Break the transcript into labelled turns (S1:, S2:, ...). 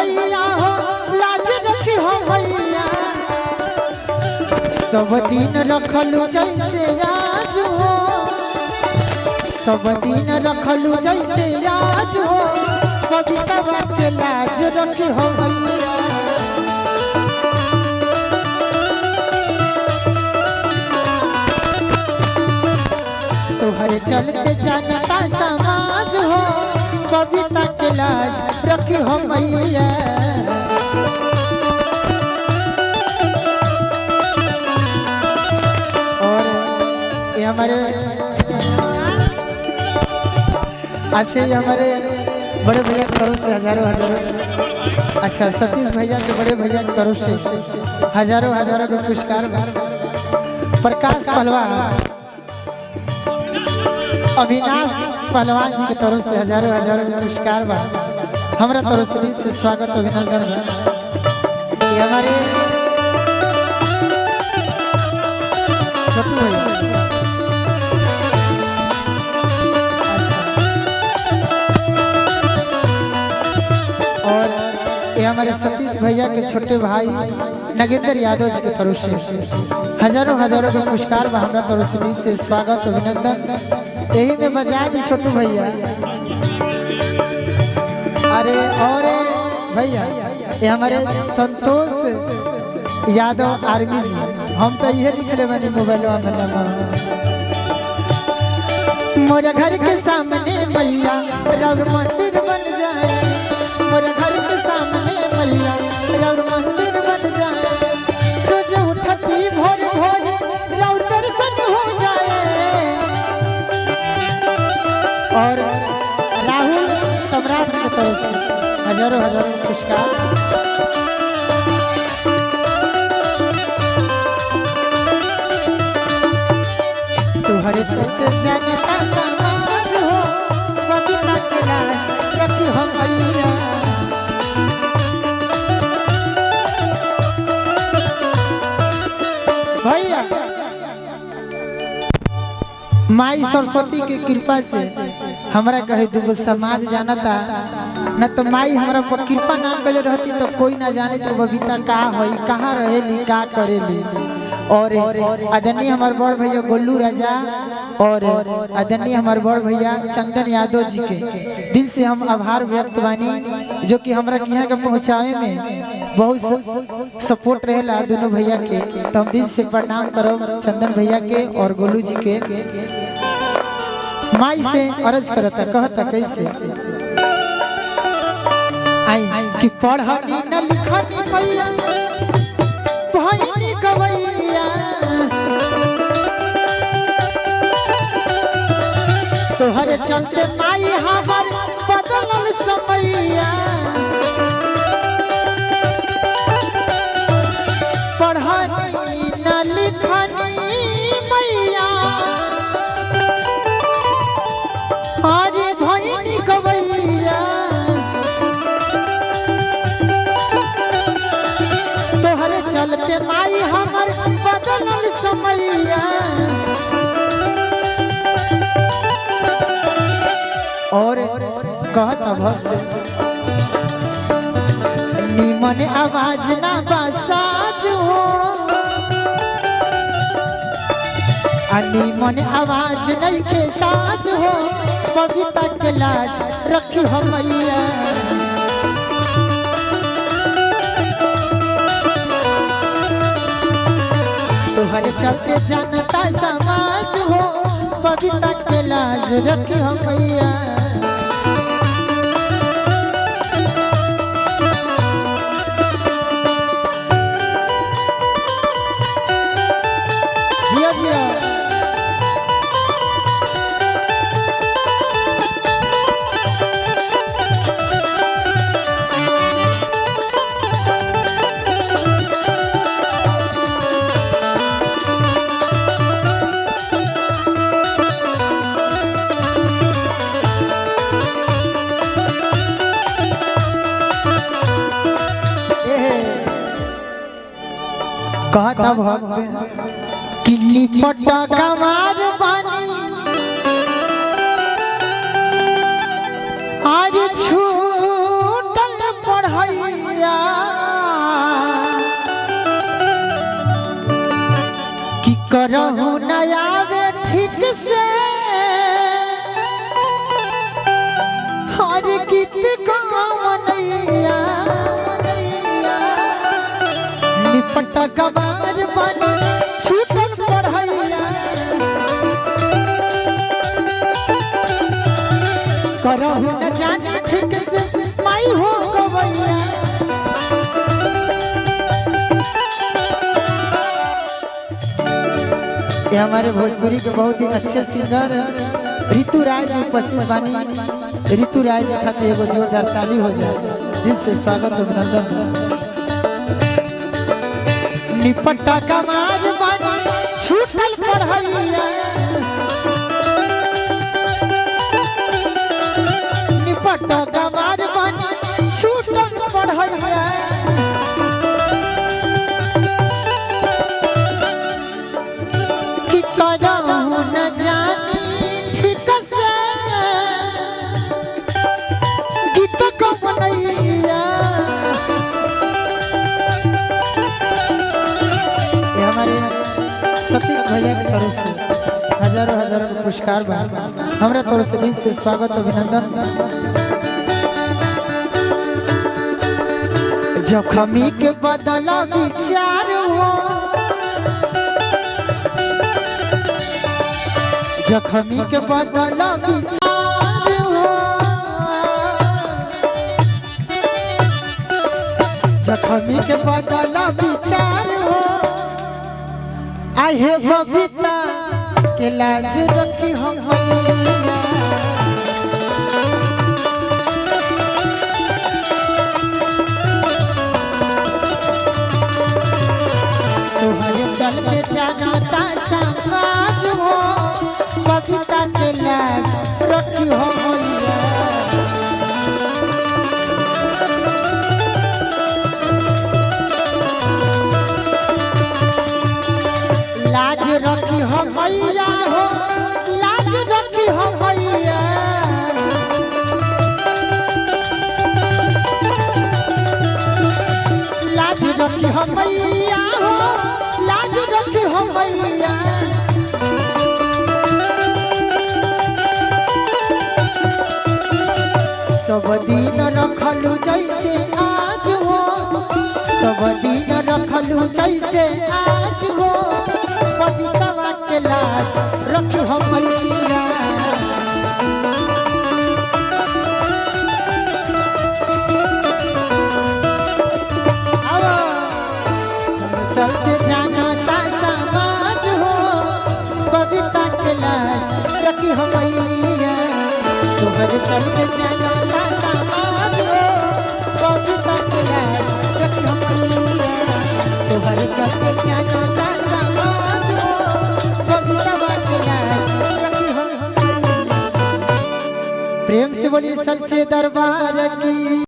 S1: भैया हो लाज रखी हो भैया सब दिन रखलू जैसे आज हो सब दिन रखलू जैसे आज हो कविता के लाज रखी हो भैया तोहरे चलते जनता समाज हो कविता के लाज रखी हो मैया और ये हमारे अच्छे हमारे बड़े भैया की तरफ से हजारों अच्छा सतीश भैया के बड़े भैया की तरफ से हजारों के पुरस्कार प्रकाश पहलवान अविनाश पहलवान जी की तरफ से हजारों पुरस्कार बा हमारा तरफ से दिल से स्वागत अभिनंदन बा ये हमारे छोटू भैया और ये हमारे सतीश भैया के छोटे भाई नगेंद्र यादव जी की तरफ से हजारों के पुरस्कार बा हमारा तरफ से दिल से स्वागत अभिनंदन यही में बजा दी छोटू भैया अरे और भैया ये हमारे संतोष यादव आर्मी जी हम तो ये लिखले बनी मोबाइल में मोर घर के सामने मैया राउर मंदिर बन जाए मोर घर के सामने मैया राउर मंदिर बन जाए रोज उठती भोर राउर दर्शन हो जाए और राहुल सम्राट की तरफ से हजारों पुरस्कार तुम्हारे चलते जनता समाज हो कविता के लाज रखी हो भैया भैया माई सरस्वती के कृपा से हमारा कहे दुगो समाज जानता न तो माई हमारा पर कृपा ना करे रहती तो कोई ना जाने तो बबीता कहाँ होई कहाँ रहेली का करेली और आदरणीय हमारे बड़ भैया गोल्लू राजा और आदरणीय हमारे बड़ भैया चंदन यादव जी के दिल से हम आभार व्यक्त बानी जो कि हमरा यहाँ के पहुँचावे में बहुत सपोर्ट रहेला दोनों भैया के तो हम दिल से प्रणाम करो चंदन भैया के और गोलू जी के माई से अर्ज करता कहता कैसे आई कि पढ़नी न लिखनी भैया भैनी गवैया तोहरे चलते माई हमर बदलल समैया पढ़नी न लिखनी मैया अरे भैनी गवैया तोहरे चलते माई हमर बदलल समैया और कहता भक्त निमन आवाज ना बासाज हो निमन आवाज नहीं के साज हो कविता के लाज रखी हो मैया तोहरे चलते जनता समाज हो कविता के लाज रखी हो मैया जिया जिया कहता भक्त किल्ली पट्टा कमार बानी आज छूटल पढ़ाई करहु नया वे ठीक से हर गीत गावनैया निपट गवार बनी छूटल पढ़ैया करहु न जाने ठीक से माई हो गवैया ये हमारे भोजपुरी के बहुत ही अच्छे सिंगर ऋतु राय जी उपस्थित बानी। ऋतु राय जी खाते एगो जोरदार ताली हो जाए। दिल से स्वागत अभिनंदन। निपटा कमार बानी छूटल पढ़ैया निपटा कमार बानी छूटल पढ़ैया न जानी ठीक से गीत को बनैया ये हमारे सतीश भैया की तरफ से हजारों हजारों के पुरस्कार बा हमारा तरफ से दिल से स्वागत अभिनंदन। जखमी के बदला विचार हो जखमी के बदला विचार हो जखमी के बदला विचार हो आहे बबीता के लाज रखी हो मैया तुम्हारे चल के जागता समाज हो बबीता के लाज रखी हो मैया लाज रखी हो मैया हो लाज रखी हो मैया लाज रखी हो मैया हो लाज रखी हो मैया सब दिन रखलू जैसे आज हो सब दिन रखलू जैसे आज हो बबीता के लाज रखी हो मैया चलते जाना समाज हो बबीता के लाज रखी हो मैया तुम्हारे चलते जाना समाज हो बबीता के लाज रखी हो मैया तुम्हारे चलते जाना समाज हो बबीता के लाज रखी हो मैया। प्रेम से बोलिए सच्चे दरबार की।